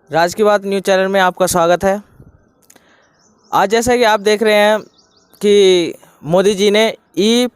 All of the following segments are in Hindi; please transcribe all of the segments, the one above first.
राज की बात न्यूज़ चैनल में आपका स्वागत है। आज जैसा कि आप देख रहे हैं कि मोदी जी ने ई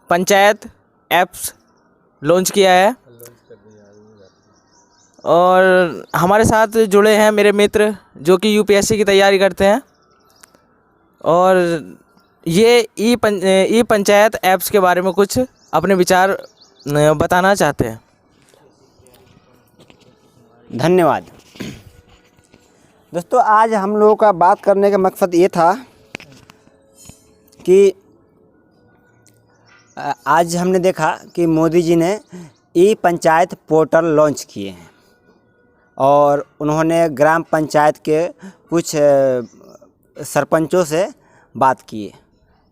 पंचायत ऐप्स लॉन्च किया है और हमारे साथ जुड़े हैं मेरे मित्र जो कि यूपीएससी की तैयारी करते हैं और ये ई पंचायत ऐप्स के बारे में कुछ अपने विचार बताना चाहते हैं। धन्यवाद दोस्तों। आज हम लोगों का बात करने का मकसद ये था कि आज हमने देखा कि मोदी जी ने ई पंचायत पोर्टल लॉन्च किए हैं और उन्होंने ग्राम पंचायत के कुछ सरपंचों से बात की है।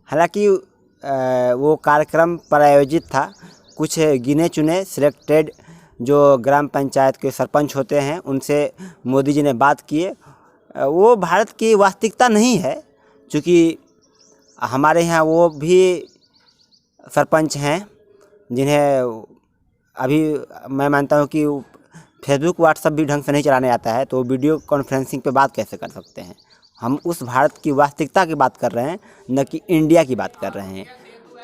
हालांकि वो कार्यक्रम प्रायोजित था। कुछ गिने चुने सिलेक्टेड जो ग्राम पंचायत के सरपंच होते हैं उनसे मोदी जी ने बात किए। वो भारत की वास्तविकता नहीं है, क्योंकि हमारे यहाँ वो भी सरपंच हैं जिन्हें अभी मैं मानता हूँ कि फेसबुक व्हाट्सएप भी ढंग से नहीं चलाने आता है, तो वीडियो कॉन्फ्रेंसिंग पे बात कैसे कर सकते हैं। हम उस भारत की वास्तविकता की बात कर रहे हैं, न कि इंडिया की बात कर रहे हैं।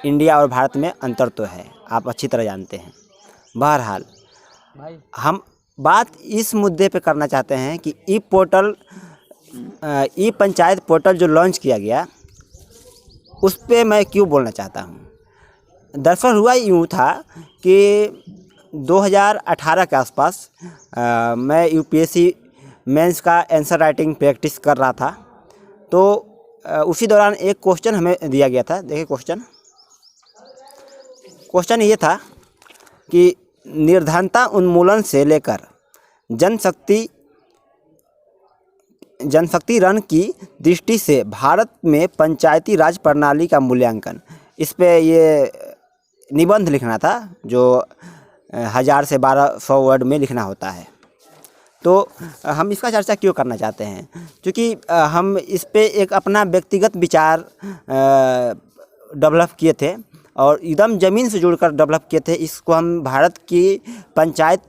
इंडिया और भारत में अंतर तो है, आप अच्छी तरह जानते हैं। बहरहाल हम बात इस मुद्दे पे करना चाहते हैं कि ई पंचायत पोर्टल जो लॉन्च किया गया उस पे मैं क्यों बोलना चाहता हूँ। दरअसल हुआ यूँ था कि 2018 के आसपास मैं यूपीएससी मेंस का आंसर राइटिंग प्रैक्टिस कर रहा था। तो उसी दौरान एक क्वेश्चन हमें दिया गया था। देखिए क्वेश्चन ये था कि निर्धनता उन्मूलन से लेकर जनशक्ति रण की दृष्टि से भारत में पंचायती राज प्रणाली का मूल्यांकन। इस पे ये निबंध लिखना था जो 1000 से 1200 वर्ड में लिखना होता है। तो हम इसका चर्चा क्यों करना चाहते हैं, क्योंकि हम इस पे एक अपना व्यक्तिगत विचार डेवलप किए थे और एकदम ज़मीन से जुड़कर डेवलप किए थे। इसको हम भारत की पंचायत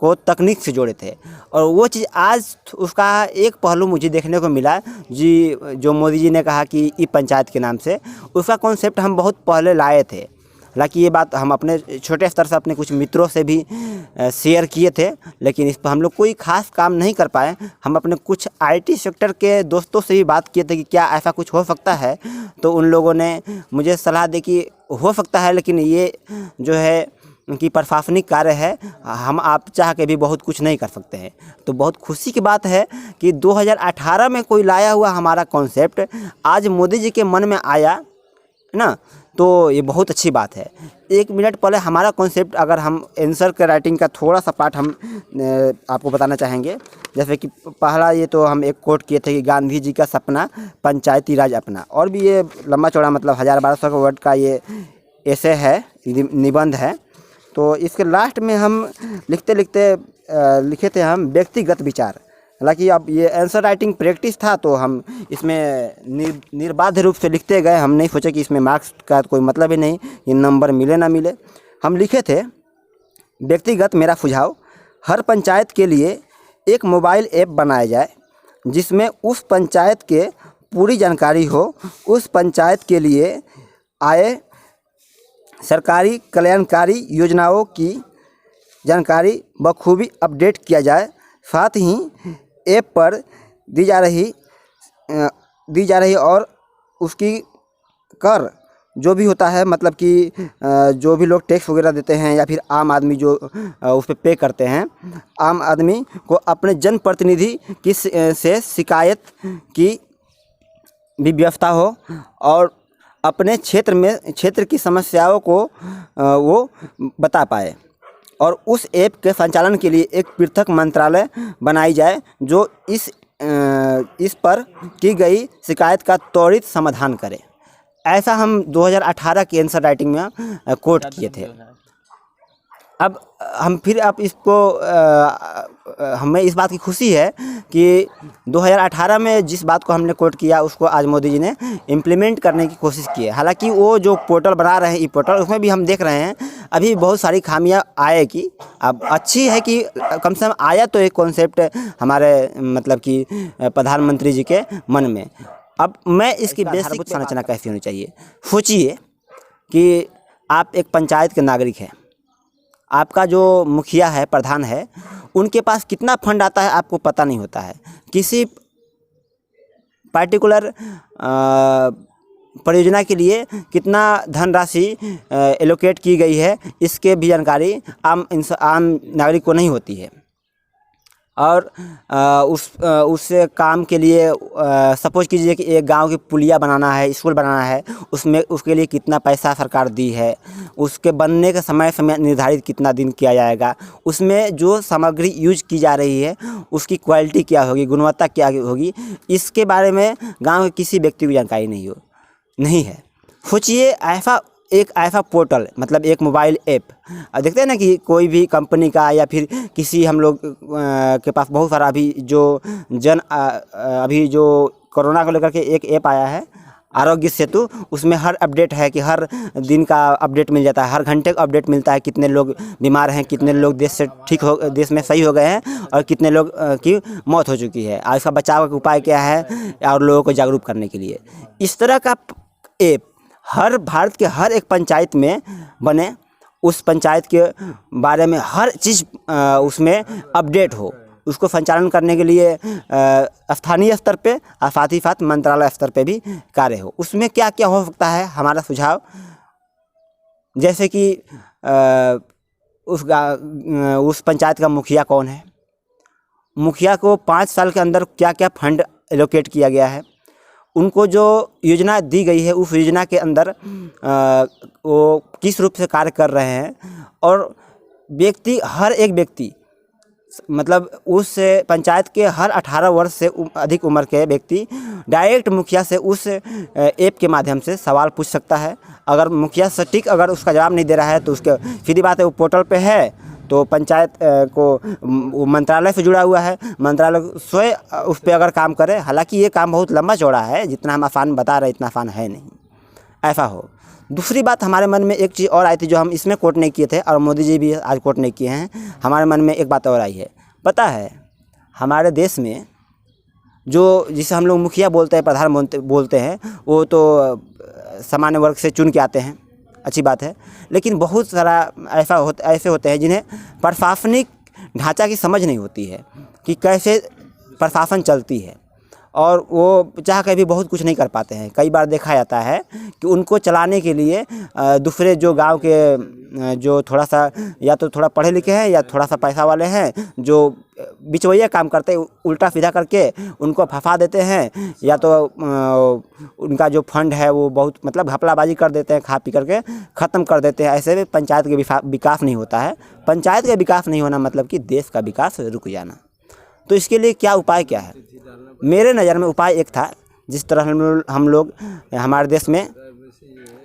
को तकनीक से जोड़े थे और वो चीज़ आज उसका एक पहलू मुझे देखने को मिला जी, जो मोदी जी ने कहा कि ई पंचायत के नाम से, उसका कॉन्सेप्ट हम बहुत पहले लाए थे। हालांकि ये बात हम अपने छोटे स्तर से अपने कुछ मित्रों से भी शेयर किए थे, लेकिन इस पर हम लोग कोई ख़ास काम नहीं कर पाए। हम अपने कुछ आईटी सेक्टर के दोस्तों से भी बात किए थे कि क्या ऐसा कुछ हो सकता है, तो उन लोगों ने मुझे सलाह दी कि हो सकता है, लेकिन ये जो है उनकी प्रशासनिक कार्य है, हम आप चाह के भी बहुत कुछ नहीं कर सकते हैं। तो बहुत खुशी की बात है कि 2018 में कोई लाया हुआ हमारा कॉन्सेप्ट आज मोदी जी के मन में आया ना, तो ये बहुत अच्छी बात है। 1 मिनट पहले हमारा कॉन्सेप्ट, अगर हम आंसर के राइटिंग का थोड़ा सा पार्ट हम आपको बताना चाहेंगे। जैसे कि पहला ये तो हम एक कोट किए थे कि गांधी जी का सपना पंचायती राज अपना, और भी ये लंबा चौड़ा मतलब 1000-1200 वर्ड का ये ऐसे है, निबंध है। तो इसके लास्ट में हम लिखे थे हम व्यक्तिगत विचार। हालांकि अब ये आंसर राइटिंग प्रैक्टिस था तो हम इसमें निर्बाध रूप से लिखते गए। हम नहीं सोचे कि इसमें मार्क्स का कोई मतलब ही नहीं, ये नंबर मिले ना मिले। हम लिखे थे व्यक्तिगत मेरा सुझाव, हर पंचायत के लिए एक मोबाइल ऐप बनाया जाए जिसमें उस पंचायत के पूरी जानकारी हो। उस पंचायत के लिए आए सरकारी कल्याणकारी योजनाओं की जानकारी बखूबी अपडेट किया जाए। साथ ही ऐप पर दी जा रही और उसकी कर जो भी होता है, मतलब कि जो भी लोग टैक्स वगैरह देते हैं या फिर आम आदमी जो उस पर पे करते हैं, आम आदमी को अपने जनप्रतिनिधि की से शिकायत की भी व्यवस्था हो और अपने क्षेत्र की समस्याओं को वो बता पाए। और उस ऐप के संचालन के लिए एक पृथक मंत्रालय बनाई जाए जो इस पर की गई शिकायत का त्वरित समाधान करे। ऐसा हम 2018 की आंसर राइटिंग में कोट किए थे। अब हम फिर आप इसको हमें इस बात की खुशी है कि 2018 में जिस बात को हमने कोट किया उसको आज मोदी जी ने इम्प्लीमेंट करने की कोशिश की है। हालांकि वो जो पोर्टल बना रहे हैं ई पोर्टल, उसमें भी हम देख रहे हैं अभी बहुत सारी खामियां आएगी। अब अच्छी है कि कम से कम आया तो एक कॉन्सेप्ट हमारे मतलब कि प्रधानमंत्री जी के मन में। अब मैं इसकी बेसिक संरचना कैसी होनी चाहिए। सोचिए कि आप एक पंचायत के नागरिक हैं, आपका जो मुखिया है, प्रधान है, उनके पास कितना फंड आता है आपको पता नहीं होता है। किसी पार्टिकुलर परियोजना के लिए कितना धनराशि एलोकेट की गई है, इसके भी जानकारी आम नागरिक को नहीं होती है। और उस काम के लिए सपोज कीजिए कि एक गांव की पुलिया बनाना है, स्कूल बनाना है, उसमें उसके लिए कितना पैसा सरकार दी है, उसके बनने का समय निर्धारित कितना दिन किया जाएगा, उसमें जो सामग्री यूज की जा रही है उसकी क्वालिटी क्या होगी, गुणवत्ता क्या होगी, इसके बारे में गाँव के किसी व्यक्ति को जानकारी नहीं है। सोचिए ऐसा पोर्टल, मतलब एक मोबाइल ऐप, देखते हैं ना कि कोई भी कंपनी का या फिर किसी हम लोग के पास बहुत सारा अभी जो कोरोना को लेकर के एक ऐप आया है आरोग्य सेतु, उसमें हर अपडेट है कि हर दिन का अपडेट मिल जाता है, हर घंटे का अपडेट मिलता है, कितने लोग बीमार हैं, कितने लोग देश में सही हो गए हैं और कितने लोग की मौत हो चुकी है, और इसका बचाव का उपाय क्या है और लोगों को जागरूक करने के लिए। इस तरह का ऐप हर भारत के हर एक पंचायत में बने, उस पंचायत के बारे में हर चीज़ उसमें अपडेट हो, उसको संचालन करने के लिए स्थानीय स्तर पे और साथ ही साथ मंत्रालय स्तर पे भी कार्य हो। उसमें क्या क्या हो सकता है हमारा सुझाव, जैसे कि उस पंचायत का मुखिया कौन है, मुखिया को 5 साल के अंदर क्या क्या फंड एलोकेट किया गया है, उनको जो योजना दी गई है उस योजना के अंदर वो किस रूप से कार्य कर रहे हैं, और हर एक व्यक्ति मतलब उस पंचायत के हर 18 वर्ष से अधिक उम्र के व्यक्ति डायरेक्ट मुखिया से उस ऐप के माध्यम से सवाल पूछ सकता है। अगर मुखिया सटीक अगर उसका जवाब नहीं दे रहा है तो उसके सीधी बात है, वो पोर्टल पे है तो पंचायत को मंत्रालय से जुड़ा हुआ है, मंत्रालय स्वयं उस पर अगर काम करे, हालांकि ये काम बहुत लंबा चौड़ा है, जितना हम आसान बता रहे इतना आसान है नहीं, ऐसा हो। दूसरी बात हमारे मन में एक चीज़ और आई थी जो हम इसमें कोट नहीं किए थे और मोदी जी भी आज कोट नहीं किए हैं, हमारे मन में एक बात और आई है। पता है हमारे देश में जो जिसे हम लोग मुखिया बोलते हैं, प्रधान बोलते हैं, वो तो सामान्य वर्ग से चुन के आते हैं, अच्छी बात है, लेकिन बहुत सारा ऐसे होते हैं जिन्हें प्रशासनिक ढांचा की समझ नहीं होती है कि कैसे प्रशासन चलती है, और वो चाह कर भी बहुत कुछ नहीं कर पाते हैं। कई बार देखा जाता है कि उनको चलाने के लिए दूसरे जो गांव के जो थोड़ा सा या तो थोड़ा पढ़े लिखे हैं या थोड़ा सा पैसा वाले हैं, जो बिचवैया काम करते हैं, उल्टा सीधा करके उनको फंसा देते हैं, या तो उनका जो फंड है वो बहुत मतलब घपलाबाजी कर देते हैं, खा पी करके ख़त्म कर देते हैं। ऐसे में पंचायत के विकास नहीं होता है। पंचायत का विकास नहीं होना मतलब कि देश का विकास रुक जाना। तो इसके लिए क्या उपाय क्या है? मेरे नज़र में उपाय एक था, जिस तरह हम लोग हमारे देश में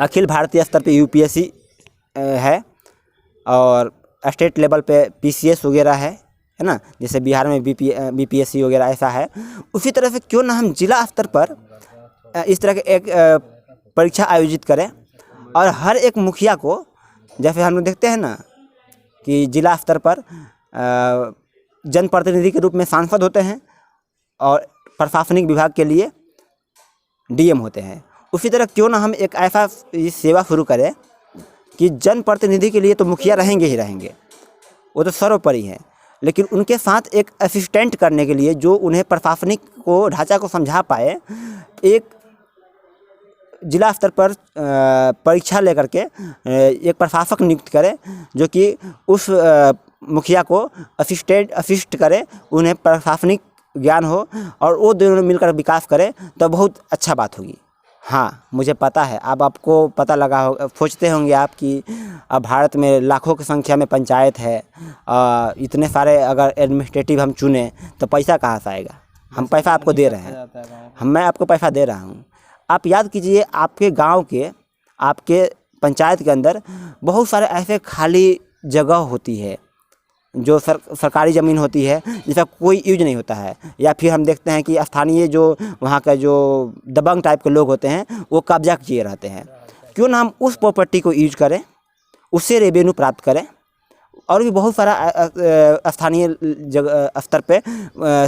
अखिल भारतीय स्तर पे UPSC है और स्टेट लेवल पे PCS वगैरह है ना, जैसे बिहार में BPSC वगैरह ऐसा है। उसी तरह से क्यों ना हम जिला स्तर पर इस तरह के एक परीक्षा आयोजित करें और हर एक मुखिया को, जैसे हम लोग देखते हैं ना कि जिला स्तर पर जनप्रतिनिधि के रूप में सांसद होते हैं और प्रशासनिक विभाग के लिए DM होते हैं, उसी तरह क्यों ना हम एक ऐसा सेवा शुरू करें कि जनप्रतिनिधि के लिए तो मुखिया रहेंगे ही रहेंगे, वो तो सर्वोपरि हैं, लेकिन उनके साथ एक असिस्टेंट करने के लिए जो उन्हें प्रशासनिक को ढांचा को समझा पाए, एक जिला स्तर पर परीक्षा लेकर के एक प्रशासक नियुक्त करें जो कि उस मुखिया को असिस्ट करे, उन्हें प्रशासनिक ज्ञान हो और वो दोनों मिलकर विकास करें तो बहुत अच्छा बात होगी। हाँ, मुझे पता है, अब आपको पता लगा हो, सोचते होंगे आप कि अब भारत में लाखों की संख्या में पंचायत है, इतने सारे अगर एडमिनिस्ट्रेटिव हम चुने तो पैसा कहाँ से आएगा? हम पैसा आपको दे रहे हैं, मैं आपको पैसा दे रहा हूँ। आप याद कीजिए, आपके गांव के, आपके पंचायत के अंदर बहुत सारे ऐसे खाली जगह होती है जो सरकारी ज़मीन होती है जिसका कोई यूज नहीं होता है, या फिर हम देखते हैं कि स्थानीय जो वहाँ का जो दबंग टाइप के लोग होते हैं वो कब्जा किए रहते हैं। क्यों ना हम उस प्रॉपर्टी को यूज करें, उससे रेवेन्यू प्राप्त करें। और भी बहुत सारा स्थानीय जगह स्तर पे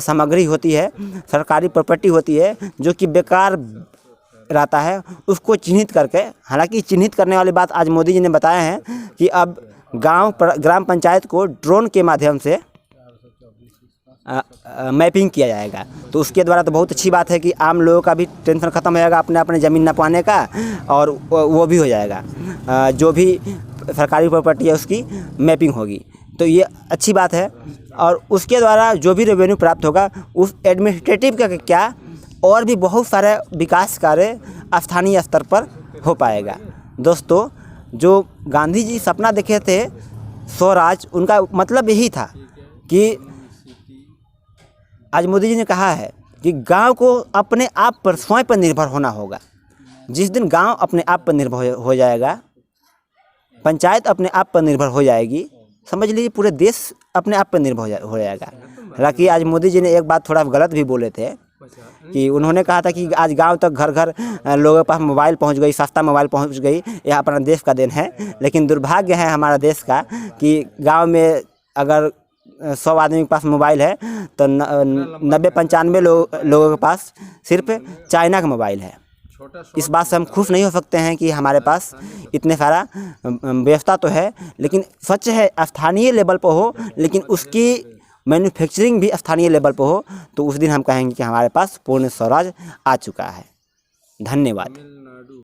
सामग्री होती है, सरकारी प्रॉपर्टी होती है जो कि बेकार रहता है, उसको चिन्हित करके, हालांकि चिन्हित करने वाली बात आज मोदी जी ने बताया है कि अब ग्राम पंचायत को ड्रोन के माध्यम से मैपिंग किया जाएगा। तो उसके द्वारा तो बहुत अच्छी बात है कि आम लोगों का भी टेंशन ख़त्म हो जाएगा अपने अपने ज़मीन नपाने का, और वो भी हो जाएगा, जो भी सरकारी प्रॉपर्टी है उसकी मैपिंग होगी। तो ये अच्छी बात है, और उसके द्वारा जो भी रेवेन्यू प्राप्त होगा उस एडमिनिस्ट्रेटिव का क्या और भी बहुत सारे विकास कार्य स्थानीय स्तर पर हो पाएगा। दोस्तों, जो गांधी जी सपना देखे थे स्वराज, उनका मतलब यही था कि आज मोदी जी ने कहा है कि गांव को अपने आप पर स्वयं पर निर्भर होना होगा। जिस दिन गांव अपने आप पर निर्भर हो जाएगा, पंचायत अपने आप पर निर्भर हो जाएगी, समझ लीजिए पूरे देश अपने आप पर निर्भर हो जाएगा। हालांकि आज मोदी जी ने एक बात थोड़ा गलत भी बोले थे कि उन्होंने कहा था कि आज गांव तक घर घर लोगों के पास मोबाइल पहुंच गई, सस्ता मोबाइल पहुंच गई, यह अपना देश का देन है। लेकिन दुर्भाग्य है हमारा देश का कि गांव में अगर 100 आदमी के पास मोबाइल है तो 90-95 लोगों के पास सिर्फ चाइना का मोबाइल है। इस बात से हम खुश नहीं हो सकते हैं कि हमारे पास इतने सारा व्यवस्था तो है, लेकिन सच है स्थानीय लेवल पर हो, लेकिन उसकी मैन्युफैक्चरिंग भी स्थानीय लेवल पर हो, तो उस दिन हम कहेंगे कि हमारे पास पूर्ण स्वराज आ चुका है। धन्यवाद।